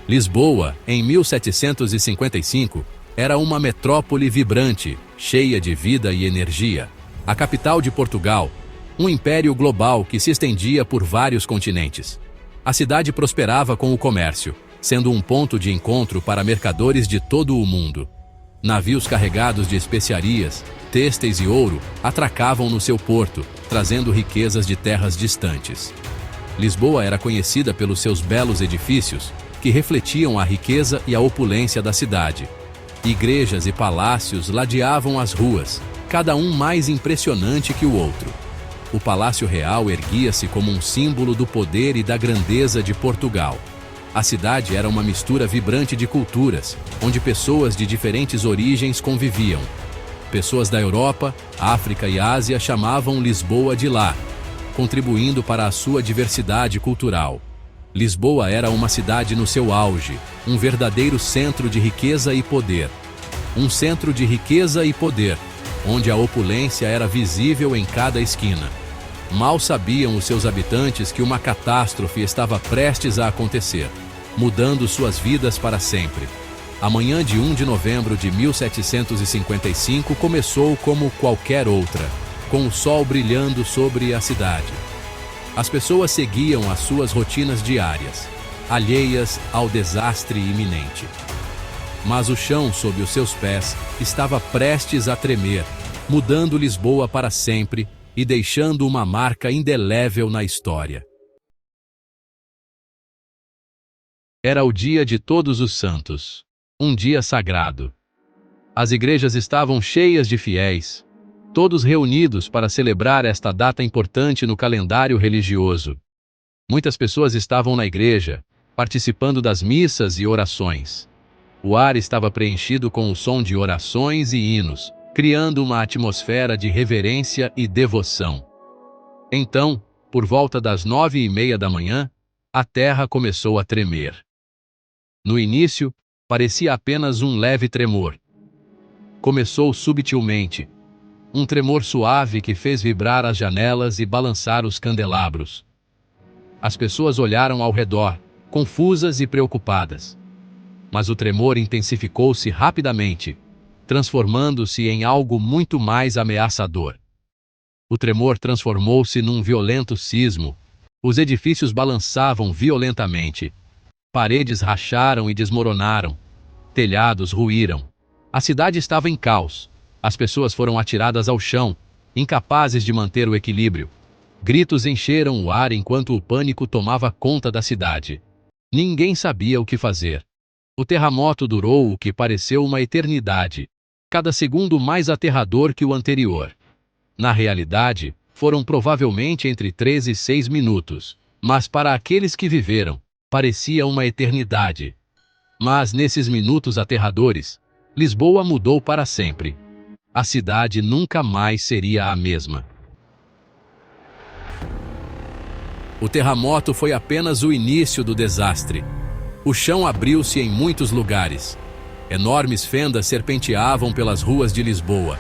Lisboa, em 1755, era uma metrópole vibrante, cheia de vida e energia. A capital de Portugal, um império global que se estendia por vários continentes. A cidade prosperava com o comércio, sendo um ponto de encontro para mercadores de todo o mundo. Navios carregados de especiarias, têxteis e ouro atracavam no seu porto, trazendo riquezas de terras distantes. Lisboa era conhecida pelos seus belos edifícios, que refletiam a riqueza e a opulência da cidade. Igrejas e palácios ladeavam as ruas, cada um mais impressionante que o outro. O Palácio Real erguia-se como um símbolo do poder e da grandeza de Portugal. A cidade era uma mistura vibrante de culturas, onde pessoas de diferentes origens conviviam. Pessoas da Europa, África e Ásia chamavam Lisboa de lá, contribuindo para a sua diversidade cultural. Lisboa era uma cidade no seu auge, um verdadeiro centro de riqueza e poder. Um centro de riqueza e poder, onde a opulência era visível em cada esquina. Mal sabiam os seus habitantes que uma catástrofe estava prestes a acontecer, mudando suas vidas para sempre. A manhã de 1 de novembro de 1755 começou como qualquer outra, com o sol brilhando sobre a cidade. As pessoas seguiam as suas rotinas diárias, alheias ao desastre iminente. Mas o chão sob os seus pés estava prestes a tremer, mudando Lisboa para sempre e deixando uma marca indelével na história. Era o dia de Todos os Santos, um dia sagrado. As igrejas estavam cheias de fiéis, todos reunidos para celebrar esta data importante no calendário religioso. Muitas pessoas estavam na igreja, participando das missas e orações. O ar estava preenchido com o som de orações e hinos, criando uma atmosfera de reverência e devoção. Então, por volta das 9:30 da manhã, a terra começou a tremer. No início, parecia apenas um leve tremor. Começou subtilmente, um tremor suave que fez vibrar as janelas e balançar os candelabros. As pessoas olharam ao redor, confusas e preocupadas. Mas o tremor intensificou-se rapidamente, transformando-se em algo muito mais ameaçador. O tremor transformou-se num violento sismo. Os edifícios balançavam violentamente. Paredes racharam e desmoronaram. Telhados ruíram. A cidade estava em caos. As pessoas foram atiradas ao chão, incapazes de manter o equilíbrio. Gritos encheram o ar enquanto o pânico tomava conta da cidade. Ninguém sabia o que fazer. O terremoto durou o que pareceu uma eternidade, cada segundo mais aterrador que o anterior. Na realidade, foram provavelmente entre 3 e 6 minutos, mas para aqueles que viveram, parecia uma eternidade. Mas nesses minutos aterradores, Lisboa mudou para sempre. A cidade nunca mais seria a mesma. O terremoto foi apenas o início do desastre. O chão abriu-se em muitos lugares. Enormes fendas serpenteavam pelas ruas de Lisboa.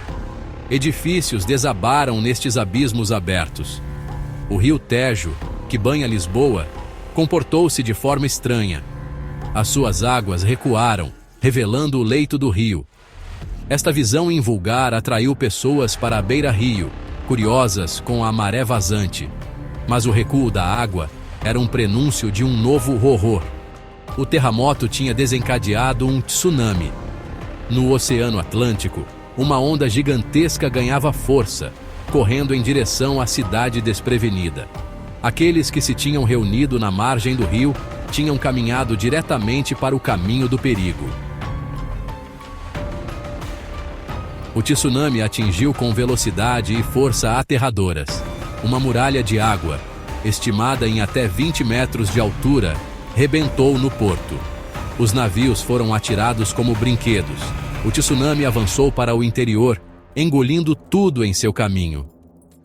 Edifícios desabaram nestes abismos abertos. O rio Tejo, que banha Lisboa, comportou-se de forma estranha. As suas águas recuaram, revelando o leito do rio. Esta visão invulgar atraiu pessoas para a beira-rio, curiosas com a maré vazante. Mas o recuo da água era um prenúncio de um novo horror. O terremoto tinha desencadeado um tsunami. No Oceano Atlântico, uma onda gigantesca ganhava força, correndo em direção à cidade desprevenida. Aqueles que se tinham reunido na margem do rio tinham caminhado diretamente para o caminho do perigo. O tsunami atingiu com velocidade e força aterradoras. Uma muralha de água, estimada em até 20 metros de altura, rebentou no porto. Os navios foram atirados como brinquedos. O tsunami avançou para o interior, engolindo tudo em seu caminho.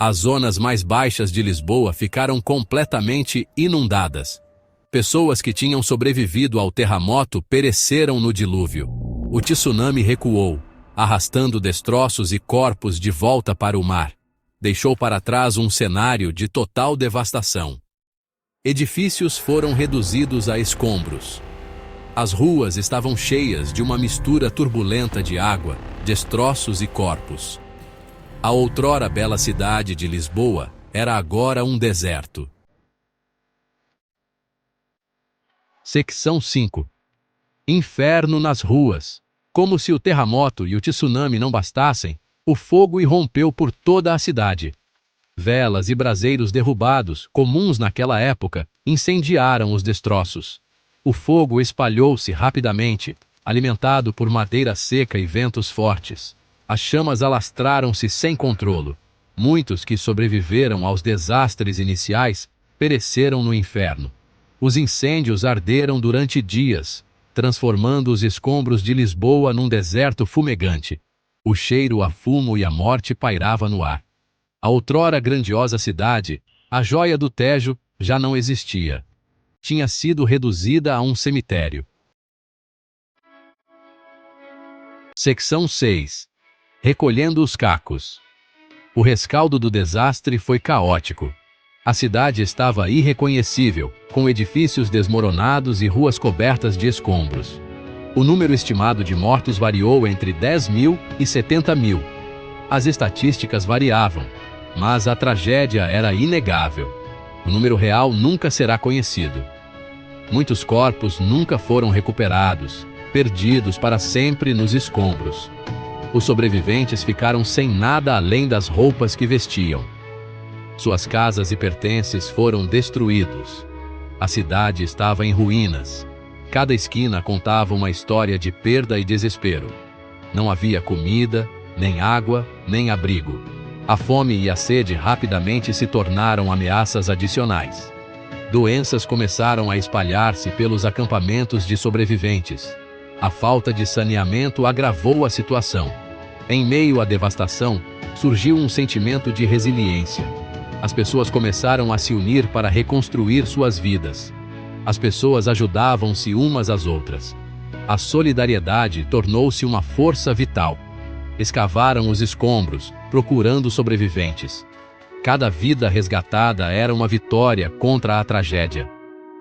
As zonas mais baixas de Lisboa ficaram completamente inundadas. Pessoas que tinham sobrevivido ao terremoto pereceram no dilúvio. O tsunami recuou, arrastando destroços e corpos de volta para o mar. Deixou para trás um cenário de total devastação. Edifícios foram reduzidos a escombros. As ruas estavam cheias de uma mistura turbulenta de água, destroços e corpos. A outrora bela cidade de Lisboa era agora um deserto. Secção 5. Inferno nas ruas. Como se o terremoto e o tsunami não bastassem, o fogo irrompeu por toda a cidade. Velas e braseiros derrubados, comuns naquela época, incendiaram os destroços. O fogo espalhou-se rapidamente, alimentado por madeira seca e ventos fortes. As chamas alastraram-se sem controlo. Muitos que sobreviveram aos desastres iniciais pereceram no inferno. Os incêndios arderam durante dias, transformando os escombros de Lisboa num deserto fumegante. O cheiro a fumo e a morte pairava no ar. A outrora grandiosa cidade, a joia do Tejo, já não existia. Tinha sido reduzida a um cemitério. Secção 6. Recolhendo os cacos. O rescaldo do desastre foi caótico. A cidade estava irreconhecível, com edifícios desmoronados e ruas cobertas de escombros. O número estimado de mortos variou entre 10.000 e 70.000. As estatísticas variavam, mas a tragédia era inegável. O número real nunca será conhecido. Muitos corpos nunca foram recuperados, perdidos para sempre nos escombros. Os sobreviventes ficaram sem nada além das roupas que vestiam. Suas casas e pertences foram destruídos. A cidade estava em ruínas. Cada esquina contava uma história de perda e desespero. Não havia comida, nem água, nem abrigo. A fome e a sede rapidamente se tornaram ameaças adicionais. Doenças começaram a espalhar-se pelos acampamentos de sobreviventes. A falta de saneamento agravou a situação. Em meio à devastação, surgiu um sentimento de resiliência. As pessoas começaram a se unir para reconstruir suas vidas. As pessoas ajudavam-se umas às outras. A solidariedade tornou-se uma força vital. Escavaram os escombros, procurando sobreviventes. Cada vida resgatada era uma vitória contra a tragédia.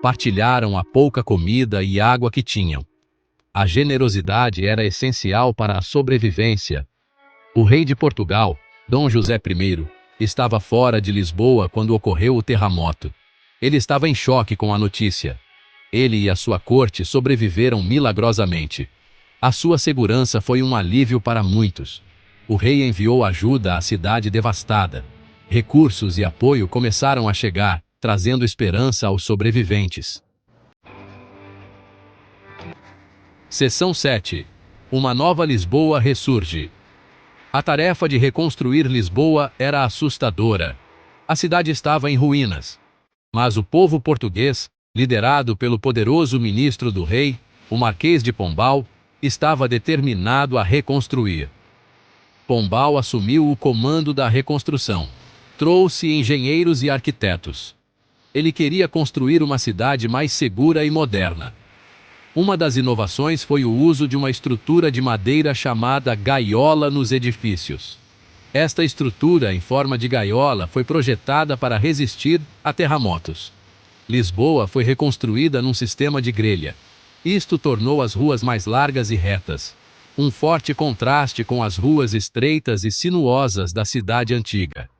Partilharam a pouca comida e água que tinham. A generosidade era essencial para a sobrevivência. O rei de Portugal, Dom José I, estava fora de Lisboa quando ocorreu o terremoto. Ele estava em choque com a notícia. Ele e a sua corte sobreviveram milagrosamente. A sua segurança foi um alívio para muitos. O rei enviou ajuda à cidade devastada. Recursos e apoio começaram a chegar, trazendo esperança aos sobreviventes. Seção 7. Uma nova Lisboa ressurge. A tarefa de reconstruir Lisboa era assustadora. A cidade estava em ruínas. Mas o povo português, liderado pelo poderoso ministro do rei, o Marquês de Pombal, estava determinado a reconstruir. Pombal assumiu o comando da reconstrução. Trouxe engenheiros e arquitetos. Ele queria construir uma cidade mais segura e moderna. Uma das inovações foi o uso de uma estrutura de madeira chamada gaiola nos edifícios. Esta estrutura em forma de gaiola foi projetada para resistir a terremotos. Lisboa foi reconstruída num sistema de grelha. Isto tornou as ruas mais largas e retas. Um forte contraste com as ruas estreitas e sinuosas da cidade antiga.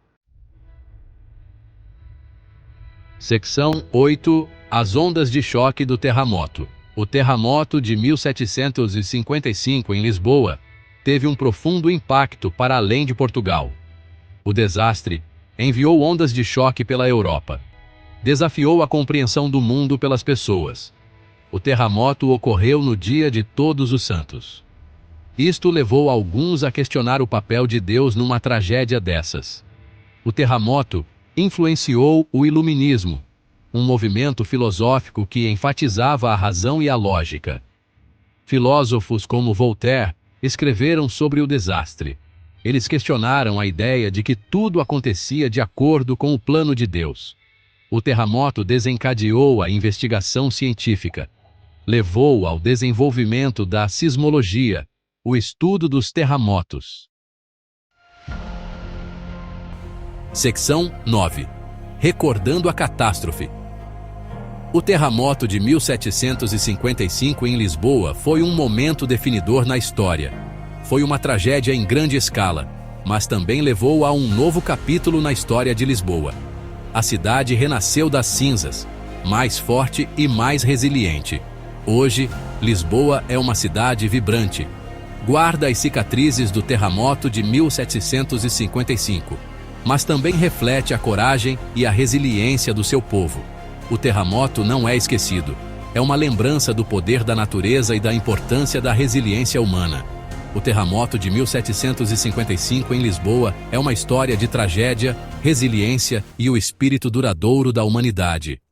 Secção 8. As ondas de choque do terremoto. O terremoto de 1755 em Lisboa teve um profundo impacto para além de Portugal. O desastre enviou ondas de choque pela Europa. Desafiou a compreensão do mundo pelas pessoas. O terremoto ocorreu no dia de Todos os Santos. Isto levou alguns a questionar o papel de Deus numa tragédia dessas. O terremoto influenciou o Iluminismo, um movimento filosófico que enfatizava a razão e a lógica. Filósofos como Voltaire escreveram sobre o desastre. Eles questionaram a ideia de que tudo acontecia de acordo com o plano de Deus. O terremoto desencadeou a investigação científica. Levou ao desenvolvimento da sismologia, o estudo dos terremotos. Secção 9. Recordando a catástrofe. O terremoto de 1755 em Lisboa foi um momento definidor na história. Foi uma tragédia em grande escala, mas também levou a um novo capítulo na história de Lisboa. A cidade renasceu das cinzas, mais forte e mais resiliente. Hoje, Lisboa é uma cidade vibrante. Guarda as cicatrizes do terremoto de 1755, mas também reflete a coragem e a resiliência do seu povo. O terremoto não é esquecido. É uma lembrança do poder da natureza e da importância da resiliência humana. O terremoto de 1755 em Lisboa é uma história de tragédia, resiliência e o espírito duradouro da humanidade.